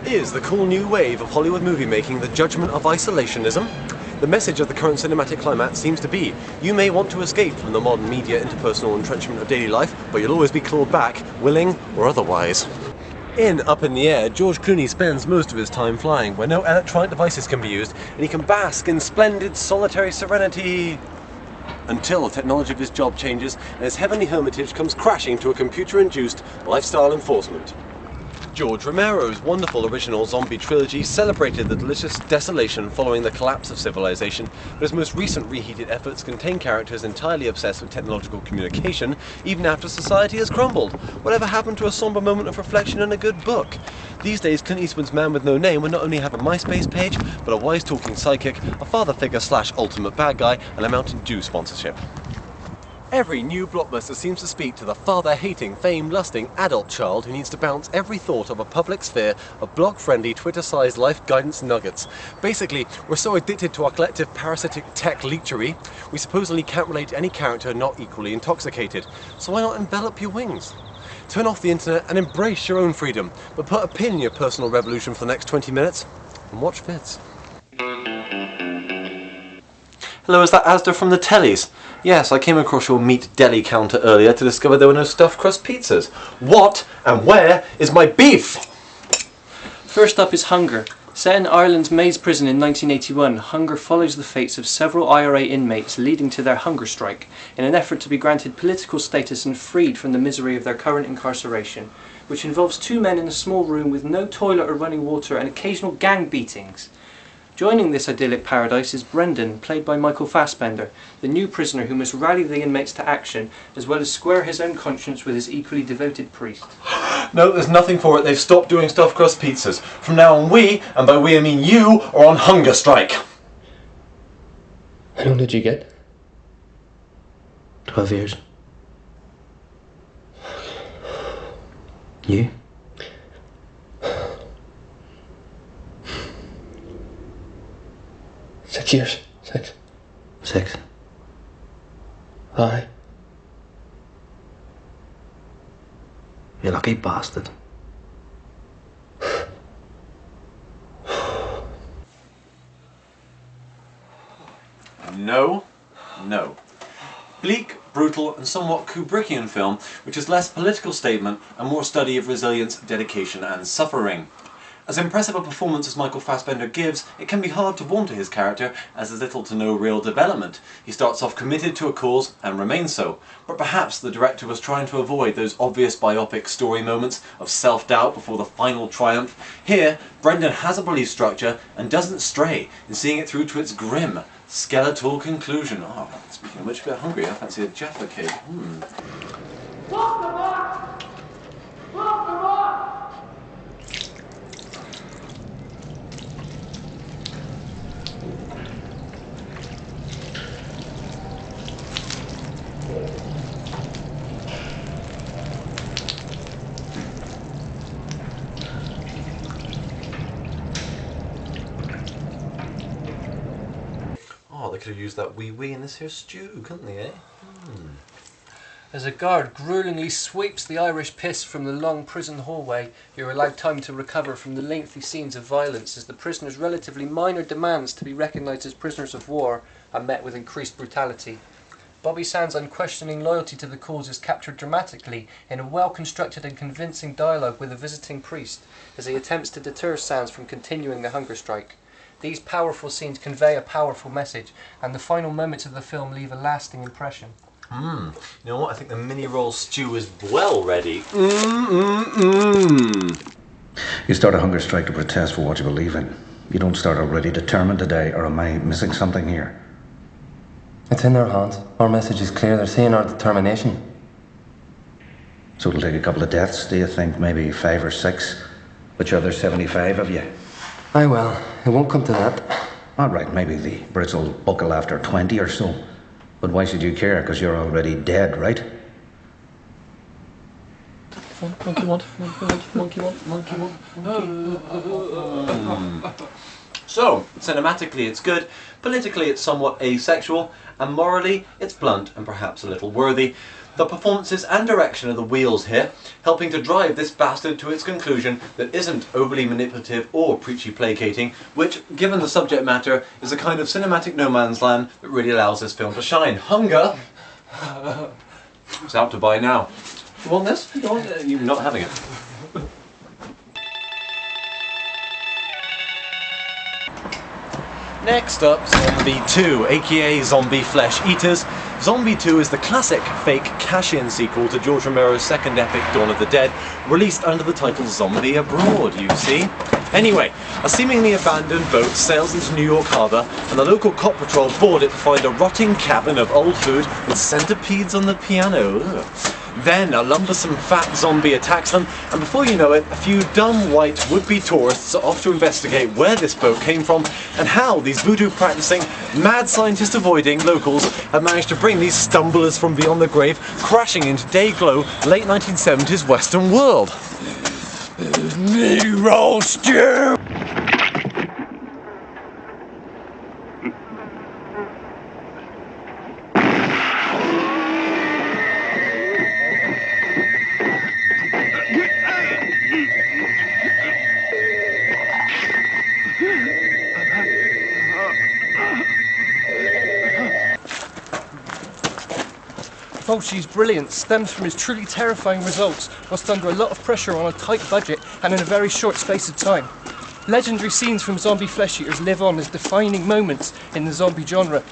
Is the cool new wave of Hollywood movie making the judgment of isolationism? The message of the current cinematic climate seems to be, you may want to escape from the modern media interpersonal entrenchment of daily life, but you'll always be clawed back, willing or otherwise. In Up in the Air, George Clooney spends most of his time flying, where no electronic devices can be used, and he can bask in splendid solitary serenity. Until the technology of his job changes, and his heavenly hermitage comes crashing to a computer-induced lifestyle enforcement. George Romero's wonderful original Zombie trilogy celebrated the delicious desolation following the collapse of civilization, but his most recent reheated efforts contain characters entirely obsessed with technological communication, even after society has crumbled. Whatever happened to a somber moment of reflection in a good book? These days, Clint Eastwood's Man with No Name would not only have a MySpace page, but a wise-talking psychic, a father figure / ultimate bad guy, and a Mountain Dew sponsorship. Every new blockbuster seems to speak to the father-hating, fame-lusting adult child who needs to bounce every thought of a public sphere of blog-friendly, Twitter-sized life guidance nuggets. Basically, we're so addicted to our collective parasitic tech leechery, we supposedly can't relate to any character not equally intoxicated. So why not envelop your wings? Turn off the internet and embrace your own freedom, but put a pin in your personal revolution for the next 20 minutes and watch Vids. Hello, is that Asda from the tellies? Yes, I came across your meat deli counter earlier to discover there were no stuffed crust pizzas. What and where is my beef? First up is Hunger. Set in Ireland's Maze Prison in 1981, Hunger follows the fates of several IRA inmates leading to their hunger strike in an effort to be granted political status and freed from the misery of their current incarceration, which involves two men in a small room with no toilet or running water and occasional gang beatings. Joining this idyllic paradise is Brendan, played by Michael Fassbender, the new prisoner who must rally the inmates to action, as well as square his own conscience with his equally devoted priest. No, there's nothing for it. They've stopped doing stuffed crust pizzas. From now on we, and by we I mean you, are on hunger strike. How long did you get? 12 years. You? 6 years. 6. 6. Aye. You lucky bastard. No. Bleak, brutal and somewhat Kubrickian film, which is less political statement and more study of resilience, dedication and suffering. As impressive a performance as Michael Fassbender gives, it can be hard to warm to his character as there's little to no real development. He starts off committed to a cause and remains so, but perhaps the director was trying to avoid those obvious biopic story moments of self-doubt before the final triumph. Here, Brendan has a belief structure and doesn't stray in seeing it through to its grim, skeletal conclusion. Oh, speaking of which, a bit hungry, I fancy a Jaffa cake. Oh, they could have used that wee in this here stew, couldn't they, eh? As a guard gruelingly sweeps the Irish piss from the long prison hallway, you're allowed time to recover from the lengthy scenes of violence as the prisoners' relatively minor demands to be recognised as prisoners of war are met with increased brutality. Bobby Sands' unquestioning loyalty to the cause is captured dramatically in a well-constructed and convincing dialogue with a visiting priest as he attempts to deter Sands from continuing the hunger strike. These powerful scenes convey a powerful message, and the final moments of the film leave a lasting impression. You know what? I think the mini roll stew is well ready. You start a hunger strike to protest for what you believe in. You don't start already determined today, or am I missing something here? It's in their hands. Our message is clear. They're seeing our determination. So it'll take a couple of deaths, do you think? Maybe 5 or 6? Which other 75 of you? Aye, well, it won't come to that. All right, maybe the Brits will buckle after 20 or so. But why should you care? Because you're already dead, right? Monkey want. So, cinematically it's good, politically it's somewhat asexual, and morally it's blunt and perhaps a little worthy. The performances and direction are the wheels here, helping to drive this bastard to its conclusion that isn't overly manipulative or preachy placating, which, given the subject matter, is a kind of cinematic no man's land that really allows this film to shine. Hunger! It's out to buy now. You want this? You want it? You're not having it. Next up, Zombie 2, aka Zombie Flesh Eaters. Zombie 2 is the classic fake cash-in sequel to George Romero's second epic Dawn of the Dead, released under the title Zombie Abroad, you see. Anyway, a seemingly abandoned boat sails into New York Harbour, and the local cop patrol board it to find a rotting cabin of old food with centipedes on the piano. Ugh. Then a lumbersome fat zombie attacks them, and before you know it, a few dumb white would-be tourists are off to investigate where this boat came from and how these voodoo-practicing, mad scientist-avoiding locals have managed to bring these stumblers from beyond the grave crashing into day-glow, late 1970s Western world. Me roast you! Fulci's brilliance stems from his truly terrifying results, whilst under a lot of pressure on a tight budget and in a very short space of time. Legendary scenes from Zombie Flesh Eaters live on as defining moments in the zombie genre.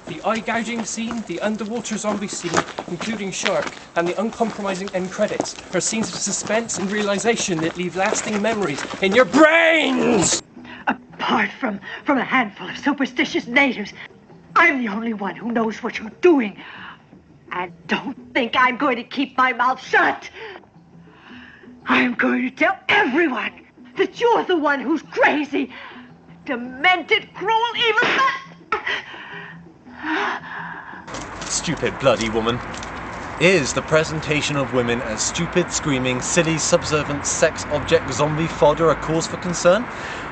The eye-gouging scene, the underwater zombie scene, including Shark, and the uncompromising end credits are scenes of suspense and realisation that leave lasting memories in your brains! Apart from a handful of superstitious natives, I'm the only one who knows what you're doing. And don't think I'm going to keep my mouth shut. I'm going to tell everyone that you're the one who's crazy, demented, cruel, evil. Stupid bloody woman. Is the presentation of women as stupid, screaming, silly, subservient, sex object zombie fodder a cause for concern?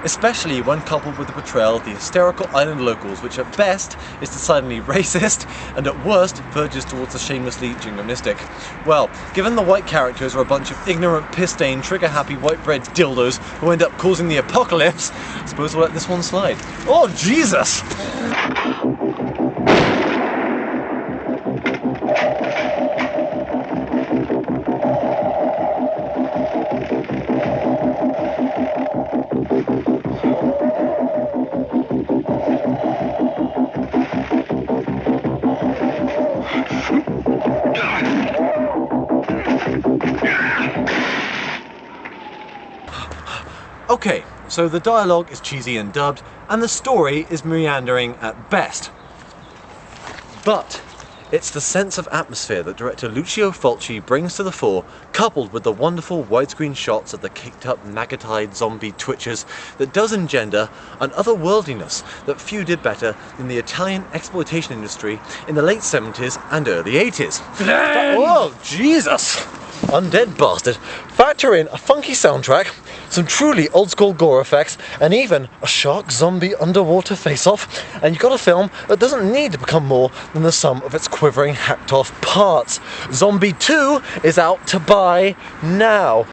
Especially when coupled with the portrayal of the hysterical island locals, which at best is decidedly racist and at worst verges towards the shamelessly jingoistic. Well, given the white characters are a bunch of ignorant, piss-stained, trigger-happy white bread dildos who end up causing the apocalypse, I suppose we'll let this one slide. Oh, Jesus! Okay, so the dialogue is cheesy and dubbed, and the story is meandering at best. But it's the sense of atmosphere that director Lucio Fulci brings to the fore, coupled with the wonderful widescreen shots of the caked-up, maggot-eyed zombie twitchers, that does engender an otherworldliness that few did better than the Italian exploitation industry in the late 70s and early 80s. Oh, Jesus! Undead bastard. Factor in a funky soundtrack, some truly old-school gore effects, and even a shark-zombie underwater face-off, and you've got a film that doesn't need to become more than the sum of its quivering, hacked-off parts. Zombie 2 is out to buy now.